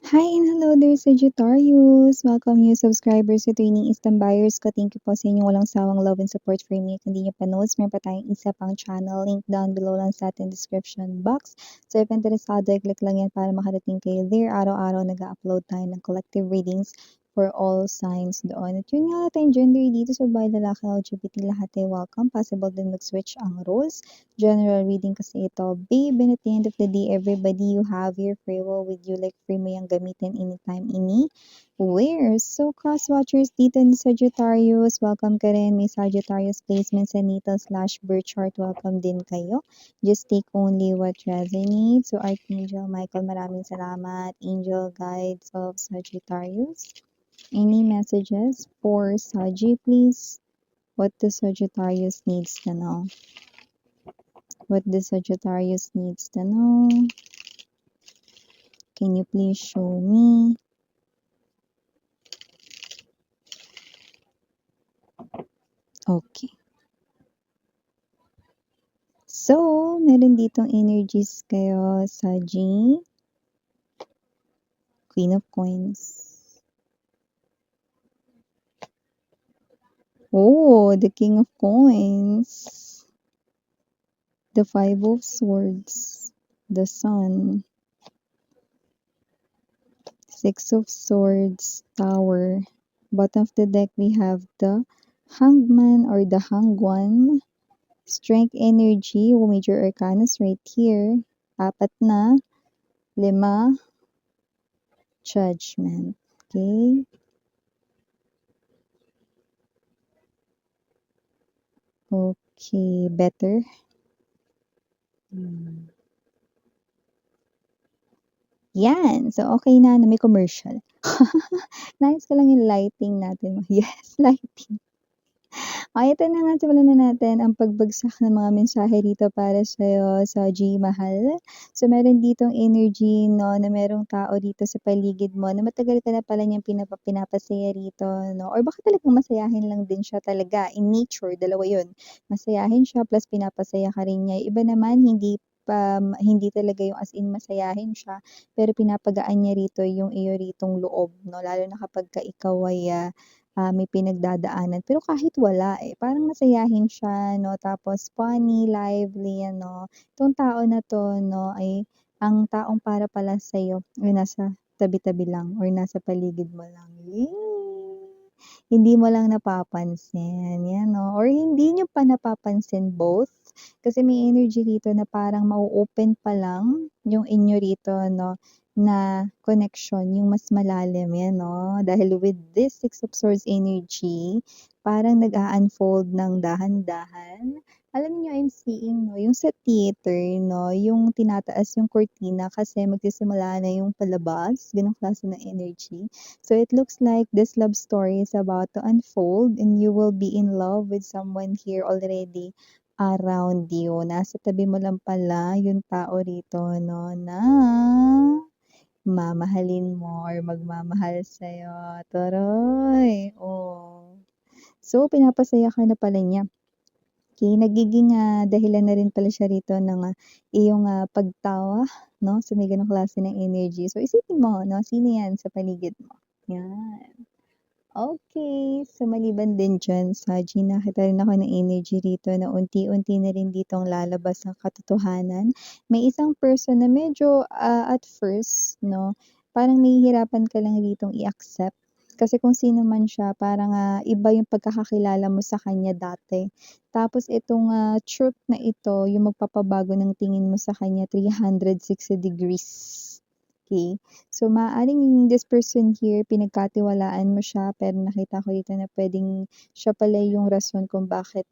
Hi and hello there, Sagittarius! Welcome new subscribers to Twinning Eastern Buyers ko. Thank you po sa inyong walang sawang love and support for me. Kung hindi nyo pa notes, meron pa tayong isa pang channel. Link down below lang sa ating description box. So if interesado, click lang yan para makarating kayo there. Araw-araw nag-upload tayo ng collective readings for all signs doon. At yun nga natin, gender dito sa babae, lalaki, LGBT, lahat ay welcome. Possible din mag-switch ang roles. General reading kasi ito, babe, and at the end of the day, everybody, you have your free will with you, like free mo yung gamitin anytime, anywhere. So, cross-watchers dito ni Sagittarius, welcome ka rin. May Sagittarius placement sa natal/birth chart, welcome din kayo. Just take only what resonates. So, Archangel Michael, maraming salamat. Angel guides of Sagittarius. Any messages for Saggy, please? What the Sagittarius needs to know? What the Sagittarius needs to know? Can you please show me? Okay. So, meron ditong energies kayo, Saggy. Queen of Coins. Oh, the King of Coins. The Five of Swords. The Sun. Six of Swords. Tower. Bottom of the deck, we have the Hangman or the Hangwan. Strength energy, major arcanas right here. Apat na. 5. Judgment. Okay. Okay, better. Yan. So, okay na may commercial. Nais ko lang yung lighting natin. Yes, lighting. Okay, ito na nga, simulan na natin ang pagbagsak ng mga mensahe dito para sa'yo, sa G Mahal. So, meron ditong energy, no, na merong tao dito sa paligid mo na matagal ka na pala niyang pinapasaya rito, no? Or baka talagang masayahin lang din siya talaga. In nature, dalawa yun. Masayahin siya plus pinapasaya ka rin niya. Iba naman, hindi talaga yung as in masayahin siya, pero pinapagaan niya rito yung iyo ritong loob, no? Lalo na kapag ka ikaw ay may pinagdadaanan. Pero kahit wala, parang masayahin siya, no? Tapos funny, lively, ano. Itong tao na 'to, no, ay ang taong para pala sa'yo ay nasa tabi-tabi lang or nasa paligid mo lang. Hindi mo lang napapansin, 'yan, no? Or hindi niyo pa napapansin both, kasi may energy dito na parang mau-open pa lang yung inyo rito, no, na connection, yung mas malalim, 'yan, no? Dahil with this Six of Swords energy, parang nag-a-unfold ng dahan-dahan. Alam niyo, I'm seeing, no, yung sa theater, no, yung tinataas yung kurtina kasi magsisimula na yung palabas, gano'ng klase ng energy. So it looks like this love story is about to unfold and you will be in love with someone here already around you. Nasa tabi mo lang pala yung tao rito, no, na mamahalin mo or magmamahal sa'yo. Turoy! Oh. So, pinapasaya ka na pala niya. Okay, nagiging dahilan na rin pala siya rito ng iyong pagtawa, no? So, may ganong klase ng energy. So, isipin mo, no? Sino yan sa paligid mo? Yan. Okay, so maliban din diyan, Saji, nakita rin ako ng energy rito na unti-unti na rin ditong lalabas ang katotohanan. May isang person na medyo, at first, 'no, parang mahihirapan ka lang ditong i-accept. Kasi kung sino man siya parang, iba yung pagkakakilala mo sa kanya dati. Tapos itong, truth na ito yung magpapabago ng tingin mo sa kanya 360 degrees. Okay. So, maaaring this person here, pinagkatiwalaan mo siya, pero nakita ko dito na puwedeng siya pala yung rason kung bakit,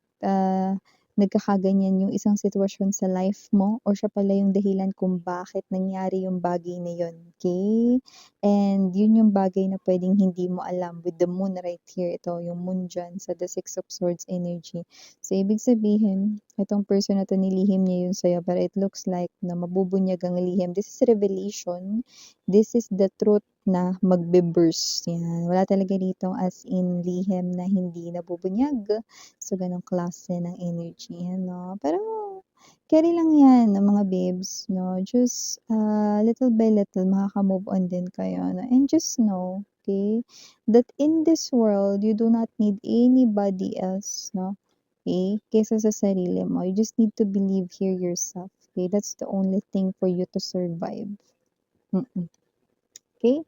nagkakaganyan yung isang sitwasyon sa life mo or siya pala yung dahilan kung bakit nangyari yung bagay na yun, okey? And yun yung bagay na puwedeng hindi mo alam with the moon right here, ito yung moon diyan sa the Six of Swords energy. So, ibig sabihin, itong person na 'to nilihim niya yun sa'yo, pero it looks like na mabubunyag ang lihim. This is revelation. This is the truth na magbe-burst, yan. Wala talaga ditong as in lihim na hindi nabubunyag. So, gano'ng klase ng energy, ano. Pero Carry lang 'yan ng mga babes 'no, just, little by little makaka-move on din kayo 'no, and just know, okay, that in this world you do not need anybody else 'no, okay, kaysa sa sarili mo. You just need to believe here yourself, okay? That's the only thing for you to survive. Okay?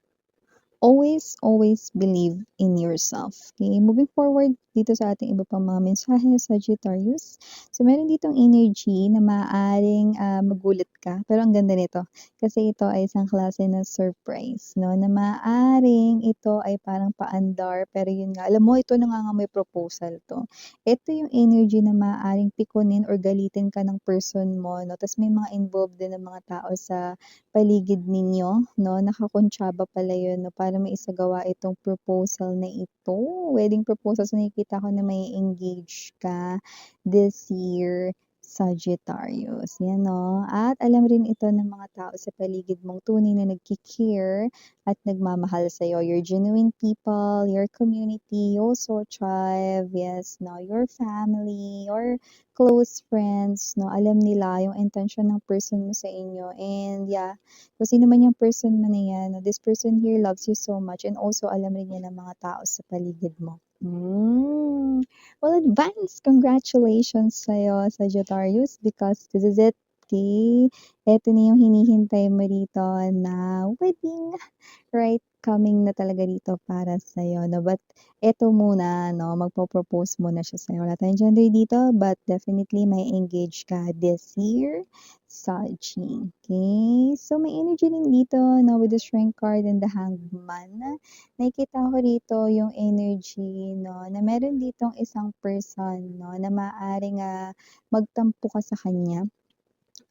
Always, always believe in yourself. Okay, moving forward dito sa ating iba pang mga mensahe, Sagittarius. So, meron ditong energy na maaaring magulat ka. Pero ang ganda nito. Kasi ito ay isang klase ng surprise, no? Na maaaring ito ay parang paandar. Pero yun nga, alam mo, ito nangangamoy proposal to. Ito yung energy na maaaring pikunin or galitin ka ng person mo, no? Tapos may mga involved din ng mga tao sa paligid ninyo 'no, nakakontsaba pala yun 'no, para maisagawa itong proposal na ito. Wedding proposal, so nakikita ko na mae-engage ka this year, Sagittarius, 'yan 'no. At alam rin ito ng mga tao sa paligid mong tunay na nagki-care at nagmamahal sa'yo. You're genuine people, your community, you also thrive, yes 'no, your family, your close friends 'no, alam nila yung intention ng person mo sa inyo, and yeah, kung sino man yung person mo na yan, this person here loves you so much, and also alam rin yan ng mga tao sa paligid mo. Well, advance congratulations sa'yo, Sagittarius, because this is it. Okay? Ito na yung hinihintay mo rito na wedding, right, coming na talaga dito para sa'yo 'no. But eto muna 'no, magpo-propose muna siya sa'yo. Wala tayong gender dito, but definitely may engage ka this year, Saji, okay. So may energy din dito 'no, with the Strength card and the Hangman. Nakikita ko rito yung energy 'no, na meron ditong isang person 'no, na maaaring, magtampo ka sa kanya.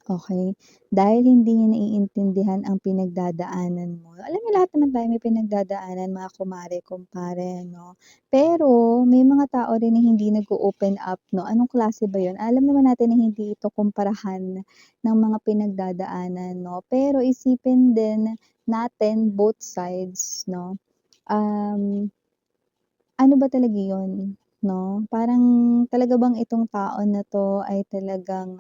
Okey, dahil hindi niya naiintindihan ang pinagdadaanan mo. Alam niyo lahat naman tayo may pinagdadaanan mga kumare, kumpare 'no. Pero may mga tao rin na hindi nag-o-open up 'no. Anong klase ba 'yun? Alam naman natin na hindi ito kumparahan ng mga pinagdadaanan 'no. Pero isipin din natin both sides 'no. Um, Ano ba talaga 'yun 'no? Parang talaga bang itong tao na 'to ay talagang,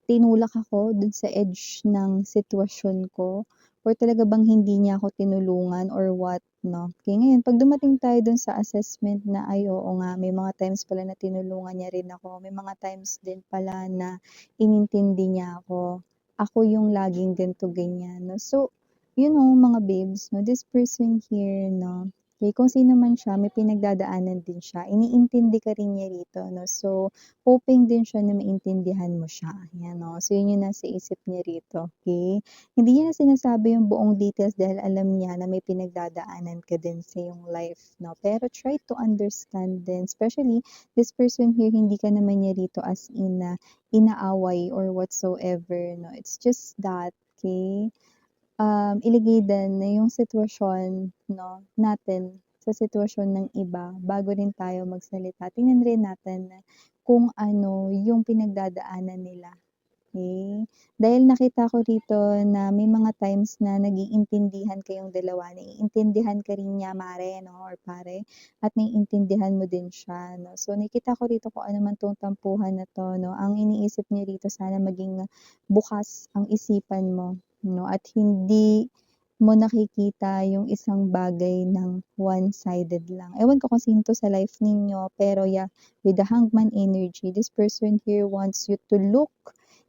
tinulak ako dun sa edge ng sitwasyon ko, or talaga bang hindi niya ako tinulungan or what 'no. Kaya ngayon 'pag dumating tayo dun sa assessment na, ay oo nga, may mga times pala na tinulungan niya rin ako, may mga times din pala na inintindi niya ako. Ako yung laging ganito, ganyan 'no. So, you know mga babes 'no, this person here 'no, eh, kung sino man siya may pinagdadaanan din siya, iniintindi ka rin niya rito 'no. So, hoping din siya na maintindihan mo siya, 'yan 'no. So, 'yun yung nasa isip niya rito, okey. Hindi niya na sinasabi yung buong details dahil alam niya na may pinagdadaanan ka din sa iyong life 'no. Pero try to understand din, especially this person here, hindi ka naman niya rito as in na inaaway or whatsoever 'no. It's just that, okey, ilagay din na yung sitwasyon 'no, natin sa sitwasyon ng iba bago rin tayo magsalita. Tingnan rin natin na kung ano yung pinagdadaanan nila, okey? Dahil nakita ko rito na may mga times na nag-iintindihan kayong dalawa, naiintindihan ka rin niya mare 'no or pare, at naiintindihan mo din siya 'no. So, nakikita ko rito kung ano man 'tong tampuhan na 'to 'no, ang iniisip niya rito sana maging bukas ang isipan mo 'no, at hindi mo nakikita yung isang bagay ng one-sided lang. Ewan ko kung sino 'to sa life ninyo, pero yeah, with the Hangman energy, this person here wants you to look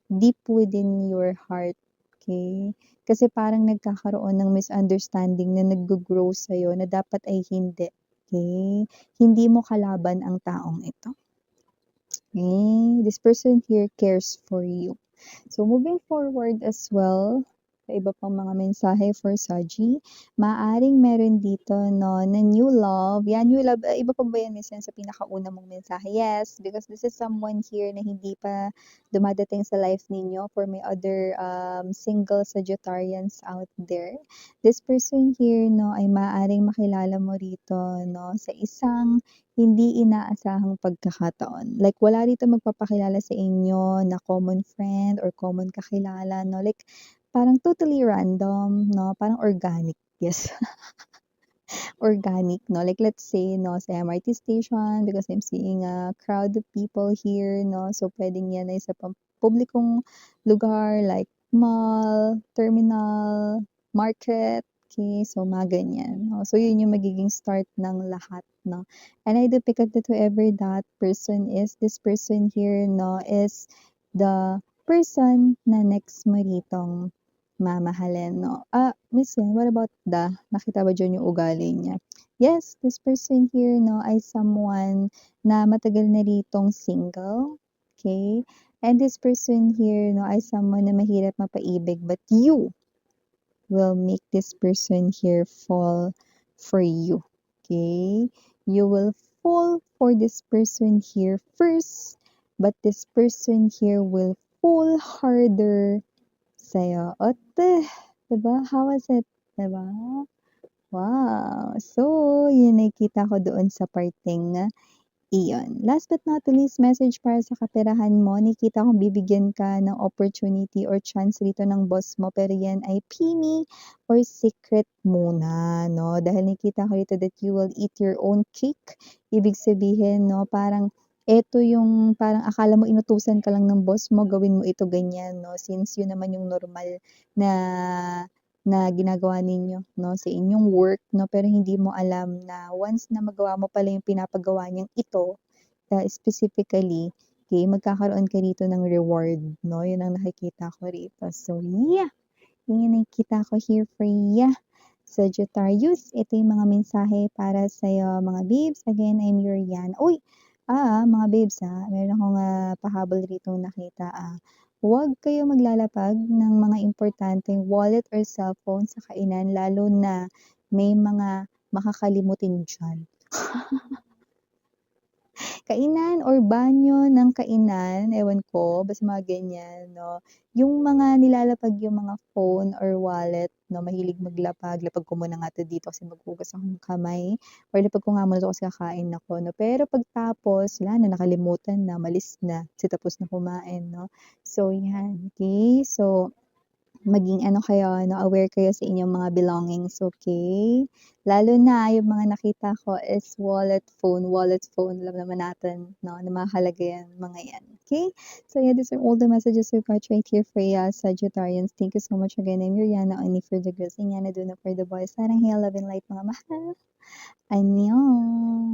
deep within your heart, okay. Kasi parang nagkakaroon ng misunderstanding na naggo-grow sa'yo na dapat ay hindi, okay. Hindi mo kalaban ang taong ito. Okay, this person here cares for you. So, moving forward as well, sa iba pang mga mensahe for Saji, maaring meron dito 'no, na new love. Yan, new love, iba pa ba yan minsan sa pinakauna mong mensahe? Yes, because this is someone here na hindi pa dumadating sa life ninyo. For my other, single Sagittarians out there, this person here 'no, ay maaaring makilala mo rito 'no, sa isang hindi inaasahang pagkakataon. Like wala rito magpapakilala sa inyo na common friend or common kakilala 'no, like parang totally random 'no, parang organic, yes. organic, no? Like, let's say, no, sa MRT station, because I'm seeing a crowd of people here, no? So, pwedeng yan ay sa publikong lugar, like mall, terminal, market, okay? So, mga ganyan, no? So, yun yung magiging start ng lahat, no? And I do pick up that whoever that person is, this person here, no, is the person na next mo ritong mamahalin, no? Miss Yan, what about nakita ba diyan yung ugali niya? Yes, this person here, no, ay someone na matagal na ritong single, okay? And this person here, no, ay someone na mahirap mapaibig, but you will make this person here fall for you, okay? You will fall for this person here first, but this person here will fall harder sa'yo. Ote, 'di ba? How was it? 'Di ba? Wow! So, yun nakikita ko doon sa parteng iyon. Last but not the least, message para sa kaperahan mo. Nakikita kong bibigyan ka ng opportunity or chance rito ng boss mo, pero yan ay pini or secret muna, no? Dahil nakikita ko rito that you will eat your own cake. Ibig sabihin, no, parang eto yung parang akala mo inutusan ka lang ng boss mo, gawin mo ito ganyan, no? Since yun naman yung normal na na ginagawa ninyo, no, sa inyong work, no, pero hindi mo alam na once na magawa mo pala yung pinapagawa niyang ito, specifically, okay, magkakaroon ka rito ng reward, no, yun ang nakikita ko rito. So, yeah, yun yung nakikita ko here for ya. Sagittarius, ito yung mga mensahe para sa'yo, mga babes. Again, I'm your Yan. Uy, mga babes, meron akong pahabol rito nakita. Huwag kayo maglalapag ng mga importanteng wallet or cellphone sa kainan, lalo na may mga makakalimutin dyan. Kainan or banyo ng kainan, ewan ko, basta mga ganyan, no? Yung mga nilalapag yung mga phone or wallet, no, mahilig maglapag, lapag ko muna nga 'to dito kasi maghugas ako ng kamay or lapag ko nga muna 'to kasi kakain ako, no? Pero pagtapos, wala na, nakalimutan na, malis na, kasi tapos na kumain, no? So, yan, okay? So, maging ano kayo, no, aware kayo sa inyong mga belongings, okay? Lalo na yung mga nakita ko is wallet, phone, alam naman natin, no, na mahalaga yan, mga yan, okay? So yeah, these are all the messages I've got right here for you, Sagittarians. Thank you so much again. I'm Yuriana, only for the girls, Inyana, do na for the boys. Sarang hail, love and light, mga mahal. Annyeong!